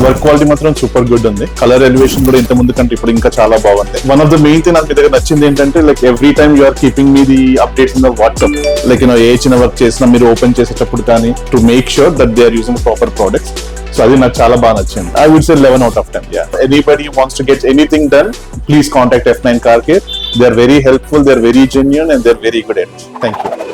Work quality మాత్రం super good ఉంది. Colour elevation కూడా ఇంత ముందు కంటే ఇప్పుడు ఇంకా చాలా బాగుంది. One of the main thing నాకు మీ దగ్గర నచ్చింది ఏంటంటే like every time you're keeping me the updates in the WhatsApp. Like ఏ చిన్న వర్క్ చేసినా మీరు ఓపెన్ చేసేటప్పుడు కానీ to make sure that they are using proper products. So అది నాకు చాలా బాగా నచ్చింది. I would say 11 out of 10. Anybody who wants to get anything done, please contact F9 Car Care. They are very helpful, they are very genuine, and they are very good at it. Thank you.